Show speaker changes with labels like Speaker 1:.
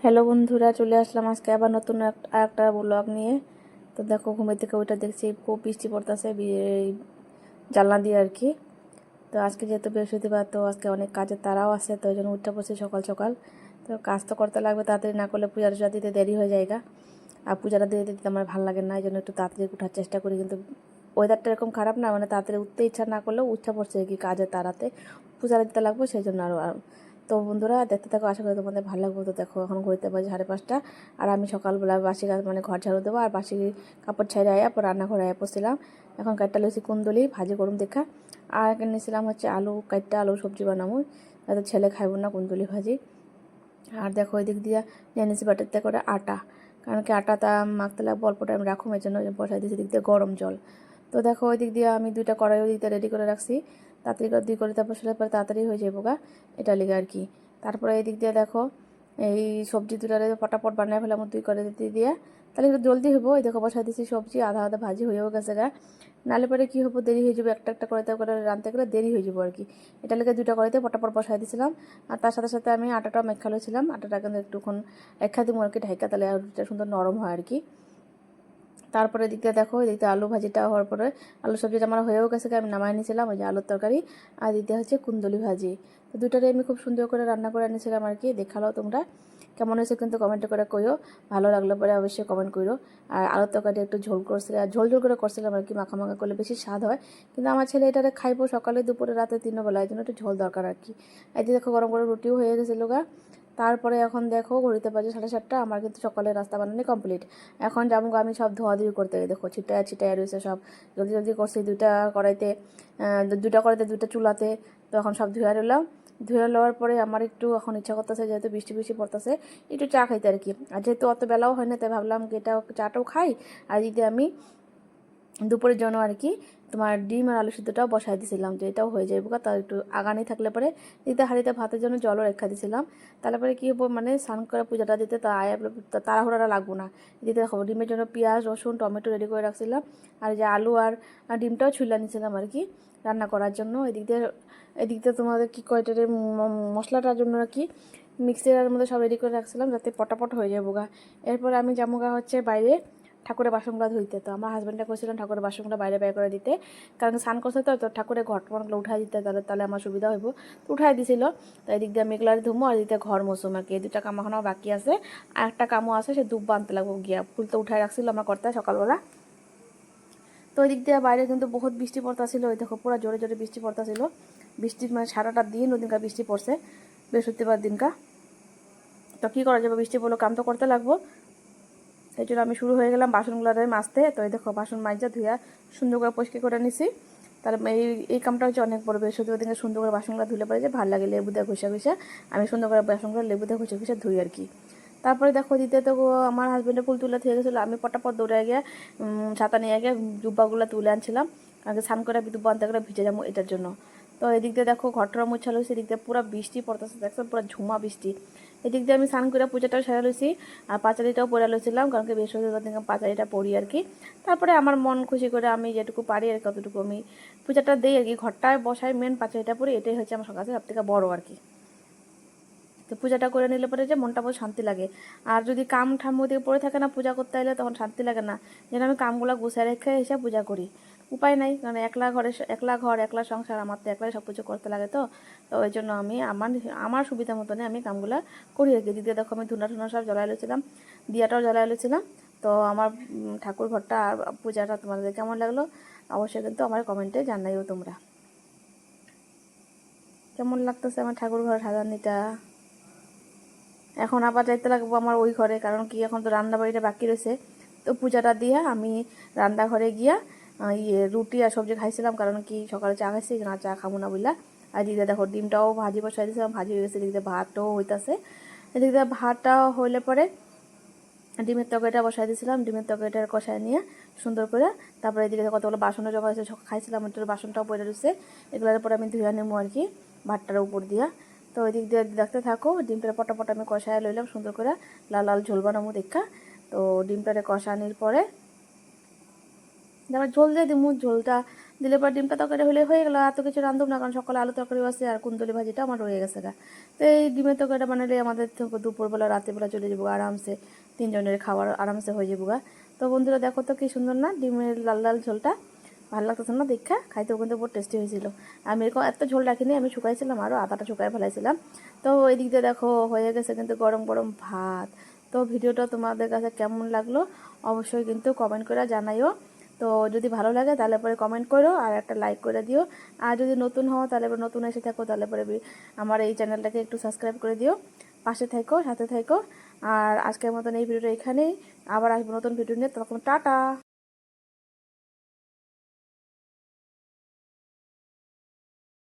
Speaker 1: Hello বন্ধুরা, চলে আসলাম আজকে আবার নতুন একটা ব্লগ নিয়ে। তো দেখো, ঘুমের থেকে ওইটা দেখছি খুব বৃষ্টি পড়তেছে জানলা দিয়ে আর কি। তো আজকে যেহেতু বৃহস্পতিবার, তো আজকে অনেক কাজের তারাও আছে, তো ওই জন্য উঠতে পড়ছি সকাল সকাল। তো কাজ তো করতে লাগবে, তাড়াতাড়ি না করলে পূজার দিতে দেরি হয়ে যায়। আর পূজাটা দিতে দিতে আমার ভালো লাগে না, এই জন্য একটু তাড়াতাড়ি উঠার চেষ্টা করি। কিন্তু ওয়েদারটা এরকম খারাপ না, মানে তাড়াতাড়ি উঠতে ইচ্ছা না করলেও উঠতে পড়ছে আর কি, কাজের তাড়াতে পূজাটা দিতে লাগবে, সেই জন্য আরও। তো বন্ধুরা দেখতে থাকো, আশা করি তোমাদের ভালো লাগবে। তো দেখো, এখন ঘুরতে বাজে 5:30, আর আমি সকালবেলা বাসি কাজ মানে ঘর ঝাড়ু দেবো আর বাসি কাপড় ছাইড়ে আয়া পর রান্নাঘরে আয়া পড়ছিলাম। এখন কাটটা লুচি কুন্দুলি ভাজি করুন দেখা। আর এখানে নিয়েছিলাম হচ্ছে আলু, কাটটা আলু সবজি বানাবো, যাতে ছেলে খাইব না কুন্দুলি ভাজি। আর দেখো ওই দিক দিয়ে নিয়ে নিয়েছি বাটিতে করে আটা, কারণ কি আটাটা মাখতে লাগবে, অল্প টাইম রাখুম, এই জন্য বসাই দিয়েছি দিক দিয়ে গরম জল। তো দেখো ওই দিক দিয়ে আমি 2টা কড়াই ওই দিক দিয়ে রেডি করে রাখছি, তাড়াতাড়ি করে 2 করে তারপর সেটা পরে তাড়াতাড়ি হয়ে যাবো গা, এটা লেগে আর কি। তারপরে এই দিক দিয়ে দেখো এই সবজি দুটারে পটাপট বানিয়ে ফেলাম 2 করে দিতে দিয়ে, তাহলে একটু জলদি হবো। এই দেখো বসাই দিয়েছি সবজি, আধা আধা ভাজি হয়েও গেছে গা। নালে পরে কী হবো, দেরি হয়ে যাবে, একটা একটা কড়াইতে করে রাঁধতে গেলে দেরি হয়ে যাবো আর কি। এটা লেগে 2টা কড়াইতে পটাপট বসাই দিয়েছিলাম। আর তার সাথে সাথে আমি আটাটাও মেখা লইছিলাম, আটাটা কিন্তু একটুক্ষণ রেখা দিব আর কি ঢাকা, তাহলে আলুটা সুন্দর নরম হয় আর কি। তারপরে দিকটা দেখো, এদিকে আলু ভাজিটা হওয়ার পরে আলু সবজিটা আমার হয়েও গেছে, আমি নামাই নিয়েছিলাম ওই যে আলুর তরকারি। আর দিতে হচ্ছে কুন্দুলি ভাজি। তো দুটারে আমি খুব সুন্দর করে রান্না করে নিয়েছিলাম আর কি। দেখালো তোমরা কেমন হয়েছে কিন্তু কমেন্ট করে কইও, ভালো লাগলে পরে অবশ্যই কমেন্ট করো। আর আলুর তরকারি একটু ঝোল করছিলাম, ঝোল ঝোল করে করছিলাম আর কি, মাখা মাখা করলে বেশি স্বাদ হয়। কিন্তু আমার ছেলে এটারে খাইবো সকালে দুপুরে রাতে 3 বেলা, এই জন্য একটু ঝোল দরকার আর কি। এই যে দেখো গরম করে রুটিও হয়ে গেছিলো গা। তারপরে এখন দেখো ঘড়িতে বাজে 7:30, আমার কিন্তু সকালে রাস্তা বানানো কমপ্লিট। এখন যাবো আমি সব ধোয়াধুয়ি করতে, দেখো ছিটায় ছিটায় রয়েছে সব, জলদি জলদি করছি 2টা কড়াইতে, 2টা কড়াইতে 2টা চুলাতে। তো এখন সব ধুয়ে রইলাম। ধুয়ে লওয়ার পরে আমার একটু এখন ইচ্ছা করতেছে, যেহেতু বৃষ্টি বৃষ্টি পড়তেছে, একটু চা খাইতে আর কি। আর যেহেতু অত বেলাও হয় না, তাই ভাবলাম কি এটা চাটাও খাই। আর যদি আমি দুপুরের জন্য আর কি তোমার ডিম আর আলু সিদ্ধটাও বসাই দিয়েছিলাম, যে এটাও হয়ে যাবে, তার একটু আগানি থাকলে পরে দিতে হাঁড়িতে ভাতের জন্য জলও রেখা দিয়েছিলাম। তাহলে পরে কী হবো, মানে স্নান করে পূজাটা দিতে তাড়াহুড়াটা লাগবো না। দিতে দেখো ডিমের জন্য পেঁয়াজ রসুন টমেটো রেডি করে রাখছিলাম, আর যে আলু আর ডিমটাও ছুলে নিয়েছিলাম আর কি রান্না করার জন্য। এদিক দিয়ে তোমাদের কী কয় এটার মশলাটার জন্য আর কি মিক্সির মধ্যে সব রেডি করে রাখছিলাম, যাতে পটাপট হয়ে যাবো গা। এরপর আমি যাবো গা হচ্ছে বাইরে ঠাকুরের বাসনগুলো ধুইতে। তো আমার হাজব্যান্ডটা করেছিলাম ঠাকুরের বাসনগুলো বাইরে বের করে দিতে, কারণ স্নান করছে তো ঠাকুরের ঘটমানগুলো উঠাই দিতে, তাহলে তাহলে আমার সুবিধা হইব। তো উঠাই দিছিল। তো এদিক দিয়ে আমি এগুলার ধুমো, আর এদিকে ঘর মৌসুম আর কি, এই 2টা কাম এখনও বাকি আছে। আর একটা কামও আছে, সে দুব্বা আনতে লাগবো গিয়া, ফুল তো উঠাই রাখছিল আমার কর্তা সকালবেলা। তো ওই দিক দিয়ে বাইরে কিন্তু বহুত বৃষ্টি পড়তাছিল, ওই দেখো পুরো জোরে জোরে বৃষ্টি পড়তাছিল। বৃষ্টি মানে সারাটা দিন ওদিনকার বৃষ্টি পড়ছে, বৃহস্পতিবার দিনকা। তো কী করা যাবে, বৃষ্টি পড়লো, কাম তো করতে লাগবো। এই জন্য আমি শুরু হয়ে গেলাম বাসনগুলো মাজতে। তো এই দেখো বাসন মাজা ধুয়া সুন্দর করে পরিষ্কার করে নিছি। তার এই কামটা হচ্ছে অনেক বড়, বৃহস্পতিবার দিনকে সুন্দর করে বাসনগুলো ধুলে পড়ে যে ভালো লাগে, লেবু দিয়ে ঘষা ঘষা আমি সুন্দর করে বাসনগুলো লেবু দিয়ে ঘষে ঘষে ধুই আর কি। তারপরে দেখো দিতে তো আমার হাজব্যান্ডের ফুল তুলে থেকে গেছিলো, আমি পটাপট দৌড়ে গিয়ে ছাতা নিয়ে গিয়ে জুব্বাগুলো তুলে আনছিলাম, কারণ স্নান করে দুব্বা আনতে করে ভিজে যাবো এটার জন্য। তো এদিক দিয়ে দেখো ঘরটা মুছালো, সেদিক দিয়ে পুরো বৃষ্টি পড়তেছে, দেখছো পুরো ঝুমা বৃষ্টি। এদিক দিয়ে আমি স্নান করে পূজাটাও সেরা লইছি, আর পাঁচালিটাও পরে লইছিলাম, কারণ কি বৃহস্পতিবার দিন পাঁচালিটা পড়ি আর কি। তারপরে আমার মন খুশি করে আমি যেটুকু পারি আর কতটুকু আমি পূজাটা দিই আর কি, ঘরটায় বসাই মেন পাঁচালিটা পড়ি, এটাই হচ্ছে আমার কাছে সবথেকে বড় আর কি। তো পূজাটা করে নিলে পরে যে মনটা বহু শান্তি লাগে। আর যদি কাম ঠাম ওদিকে পড়ে থাকে না, পূজা করতে এলে তখন শান্তি লাগে না, যেন আমি কামগুলো গুছিয়ে রেখে এসে পূজা করি। উপায় নাই, কারণ একলা ঘর একলা সংসার, আমার তো একলাই সব কিছু করতে লাগে। তো তো ওই জন্য আমি আমার আমার সুবিধা মতনে আমি কামগুলো করি আর কি। দিদি দেখো আমি ধুনা টুনা সব জ্বলাই লইছিলাম, দিয়াটাও জ্বলাই লইছিলাম। তো আমার ঠাকুর ঘরটা আর পূজাটা তোমাদের কেমন লাগলো অবশ্যই কিন্তু আমার কমেন্টে জানাইও তোমরা, কেমন লাগতেছে আমার ঠাকুর ঘর সাজানিটা। এখন আবার যাইতে লাগবো আমার ওই ঘরে, কারণ কি এখন তো রান্না বাড়িটা বাকি রয়েছে। তো পূজাটা দিয়া আমি রান্নাঘরে গিয়া রুটি আর সবজি খাইছিলাম, কারণ কি সকালে চা খাইছি না, চা খাবো না বুঝলা। আর দিদি দেখো ডিমটাও ভাজি বসাই দিয়েছিলাম, ভাজি হয়ে গেছে, এদিকে ভাতটাও হইতেছে। এদিকে ভাতটা হইলে পরে ডিমের তরকারিটা বসাই দিয়েছিলাম, ডিমের তরকারিটা কষায় নিয়ে সুন্দর করে। তারপরে এদিকে কতগুলো বাসনও জমা হয়েছে, খাইছিলাম একটু, বাসনটাও পড়ে রয়েছে, এগুলোর পরে আমি ধুয়ে নেবো আর কি ভাতটার উপর দিয়া। তো ওই দিক দিয়ে দেখতে থাকো, ডিমটা পটাপট আমি কষায় লইলাম সুন্দর করে, লাল লাল ঝোল বানাবো দেখা। তো ডিমটারে কষানির পরে আবার ঝোল দিয়ে দিমু, ঝোলটা দিলে পর ডিমটা তরকারি হলে হয়ে গেলো। এত কিছু রান্ধব না, কারণ সকালে আলু তরকারি আছে আর কুন্দুলি ভাজিটা আমার রয়ে গেছে গা। তো এই ডিমের তরকারিটা বানালে আমাদের তো দুপুরবেলা রাত্রিবেলা চলে যাবো আরামসে, 3 জনের খাবার আরামসে হয়ে যাবো গা। তো বন্ধুরা দেখো তো কি সুন্দর না ডিমের লাল লাল ঝোলটা, ভালো লাগতেছে না দেখা, খাইতেও কিন্তু বহুত টেস্টি হয়েছিল। আমি এরকম এত ঝোল রাখিনি, আমি শুকাইছিলাম আরও আদাটা শুকাই ফেলাইছিলাম। তো ওই দিক দিয়ে দেখো হয়ে গেছে কিন্তু গরম গরম ভাত। তো ভিডিওটা তোমাদের কাছে কেমন লাগলো অবশ্যই কিন্তু কমেন্ট করে জানাইও। তো যদি ভালো লাগে তাহলে পরে কমেন্ট করো আর একটা লাইক করে দিও। আর যদি নতুন হও তাহলে পরে নতুন এসে থাকো তাহলে পরে আমার এই চ্যানেলটাকে একটু সাবস্ক্রাইব করে দিও, পাশে থাকো, সাথে থাকো। আর আজকের মতন এই ভিডিওটা এখানেই, আবার আসবো নতুন ভিডিও নিয়ে, তখন টাটা।